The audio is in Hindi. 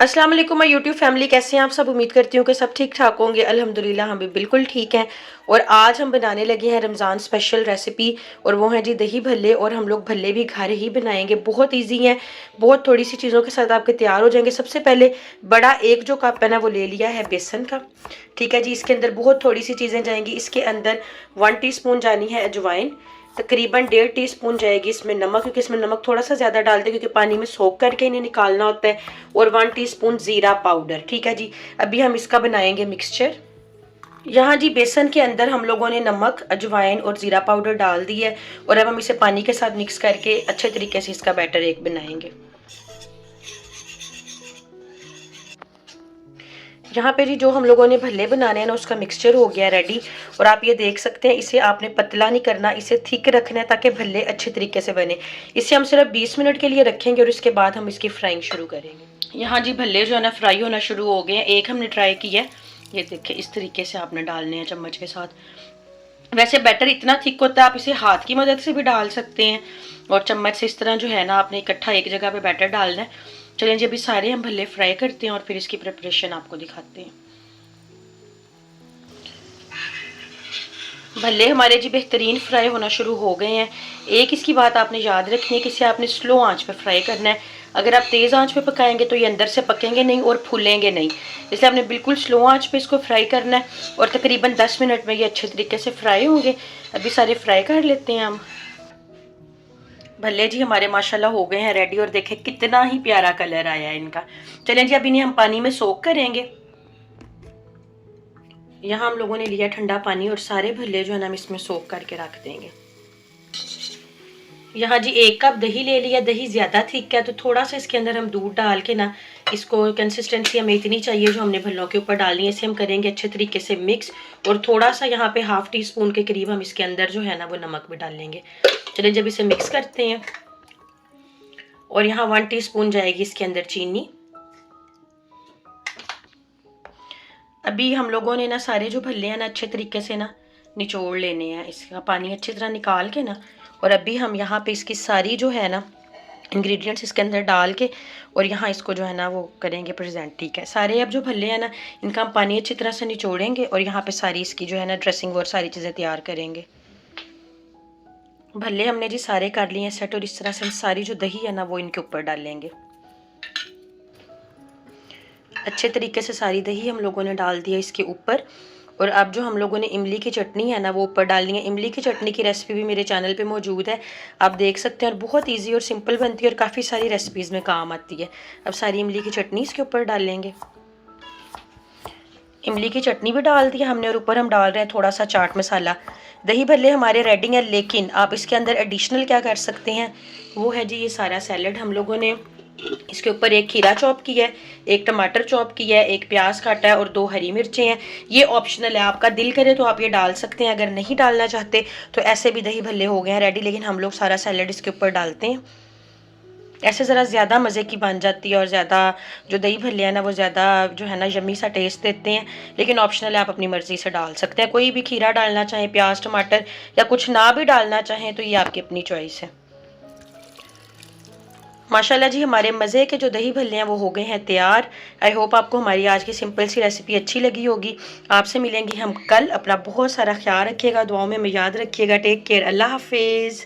अस्सलाम वालेकुम माय यूट्यूब फैमिली, कैसे हैं आप सब। उम्मीद करती हूँ कि सब ठीक ठाक होंगे। अल्हम्दुलिल्लाह हम भी बिल्कुल ठीक हैं। और आज हम बनाने लगे हैं रमज़ान स्पेशल रेसिपी, और वो है जी दही भल्ले। और हम लोग भल्ले भी घर ही बनाएंगे, बहुत इजी हैं, बहुत थोड़ी सी चीज़ों के साथ आपके तैयार हो जाएंगे। सबसे पहले बड़ा एक जो कप है ना वो ले लिया है बेसन का, ठीक है जी। इसके अंदर बहुत थोड़ी सी चीज़ें जाएंगी। इसके अंदर 1 टीस्पून जानी है अजवाइन, तकरीबन 1.5 टीस्पून जाएगी इसमें नमक, क्योंकि इसमें नमक थोड़ा सा ज़्यादा डालते हैं क्योंकि पानी में सोख करके इन्हें निकालना होता है। और 1 टीस्पून ज़ीरा पाउडर, ठीक है जी। अभी हम इसका बनाएंगे मिक्सचर। यहाँ जी बेसन के अंदर हम लोगों ने नमक, अजवाइन और ज़ीरा पाउडर डाल दी है, और अब हम इसे पानी के साथ मिक्स करके अच्छे तरीके से इसका बैटर एक बनाएंगे। यहाँ पे जी जो हम लोगों ने भल्ले बनाने हैं ना उसका मिक्सचर हो गया रेडी। और आप ये देख सकते हैं, इसे आपने पतला नहीं करना, इसे थिक रखना है ताकि भल्ले अच्छे तरीके से बने। इसे हम सिर्फ 20 मिनट के लिए रखेंगे और इसके बाद हम इसकी फ्राइंग शुरू करेंगे। यहाँ जी भल्ले जो है ना फ्राई होना शुरू हो गए हैं। एक हमने ट्राई किया है, ये देखिए इस तरीके से आपने डालने हैं चम्मच के साथ। वैसे बैटर इतना थिक होता है, आप इसे हाथ की मदद से भी डाल सकते हैं, और चम्मच से इस तरह जो है ना आपने इकट्ठा एक जगह पे बैटर डालना है। चलें जी अभी सारे हम भल्ले फ्राई करते हैं और फिर इसकी प्रिपरेशन आपको दिखाते हैं। भल्ले हमारे जी बेहतरीन फ्राई होना शुरू हो गए हैं। एक इसकी बात आपने याद रखनी है कि इसे आपने स्लो आंच पे फ्राई करना है। अगर आप तेज़ आंच पे पकाएंगे तो ये अंदर से पकेंगे नहीं और फूलेंगे नहीं, इसलिए आपने बिल्कुल स्लो आंच पे इसको फ्राई करना है। और तकरीबन 10 मिनट में ये अच्छे तरीके से फ्राई होंगे। अभी सारे फ्राई कर लेते हैं हम। भल्ले जी हमारे माशाल्लाह हो गए हैं रेडी, और देखें कितना ही प्यारा कलर आया है इनका। चलें जी अब इन्हें हम पानी में सोक करेंगे। यहाँ हम लोगों ने लिया ठंडा पानी, और सारे भल्ले जो है ना हम इसमें सोक करके रख देंगे। यहाँ जी 1 कप दही ले लिया। दही ज़्यादा थिक है तो थोड़ा सा इसके अंदर हम दूध डाल के ना, इसको कंसिस्टेंसी हमें इतनी चाहिए जो हमने भल्लों के ऊपर डालनी है, इसे हम करेंगे अच्छे तरीके से मिक्स। और थोड़ा सा यहाँ पे 1/2 टीस्पून के करीब हम इसके अंदर जो है ना वो नमक भी डाल लेंगे। चलिए जब इसे मिक्स करते हैं। और यहाँ 1 टीस्पून जाएगी इसके अंदर चीनी। अभी हम लोगों ने ना सारे जो भल्ले हैं ना अच्छे तरीके से ना निचोड़ लेने हैं, इसका पानी अच्छी तरह निकाल के ना। और अभी हम यहाँ पे इसकी सारी जो है ना इंग्रेडिएंट्स इसके अंदर डाल के, और यहाँ इसको जो है ना वो करेंगे प्रेजेंट, ठीक है। सारे अब जो भल्ले हैं ना इनका हम पानी अच्छी तरह से निचोड़ेंगे, और यहाँ पे सारी इसकी जो है ना ड्रेसिंग और सारी चीज़ें तैयार करेंगे। भल्ले हमने जी सारे कर लिए हैं सेट, और इस तरह से हम सारी जो दही है ना वो इनके ऊपर डालेंगे। अच्छे तरीके से सारी दही हम लोगों ने डाल दिया इसके ऊपर। और अब जो हम लोगों ने इमली की चटनी है ना वो ऊपर डालनी है। इमली की चटनी की रेसिपी भी मेरे चैनल पे मौजूद है, आप देख सकते हैं। और बहुत इजी और सिंपल बनती है और काफ़ी सारी रेसिपीज़ में काम आती है। अब सारी इमली की चटनी इसके ऊपर डालेंगे। इमली की चटनी भी डाल दी हमने, और ऊपर हम डाल रहे हैं थोड़ा सा चाट मसाला। दही भल्ले हमारे रेडी हैं, लेकिन आप इसके अंदर एडिशनल क्या कर सकते हैं, वो है जी ये सारा सैलड। हम लोगों ने इसके ऊपर 1 खीरा चॉप किया है, 1 टमाटर चॉप किया है, 1 प्याज काटा है, और 2 हरी मिर्चें हैं। ये ऑप्शनल है, आपका दिल करे तो आप ये डाल सकते हैं, अगर नहीं डालना चाहते तो ऐसे भी दही भल्ले हो गए हैं रेडी। लेकिन हम लोग सारा सैलड इसके ऊपर डालते हैं, ऐसे ज़रा ज़्यादा मज़े की बन जाती है, और ज़्यादा जो दही भल्ले हैं ना वो ज़्यादा जो है ना यम्मी सा टेस्ट देते हैं। लेकिन ऑप्शनल है, आप अपनी मर्ज़ी से डाल सकते हैं। कोई भी खीरा डालना चाहें, प्याज टमाटर, या कुछ ना भी डालना चाहें तो ये आपकी अपनी चॉइस है। माशाल्लाह जी हमारे मज़े के जो दही भल्ले हैं वो हो गए हैं तैयार। आई होप आपको हमारी आज की सिंपल सी रेसिपी अच्छी लगी होगी। आपसे मिलेंगे हम कल। अपना बहुत सारा ख्याल रखिएगा, दुआओं में याद रखिएगा। टेक केयर, अल्लाह हाफिज़।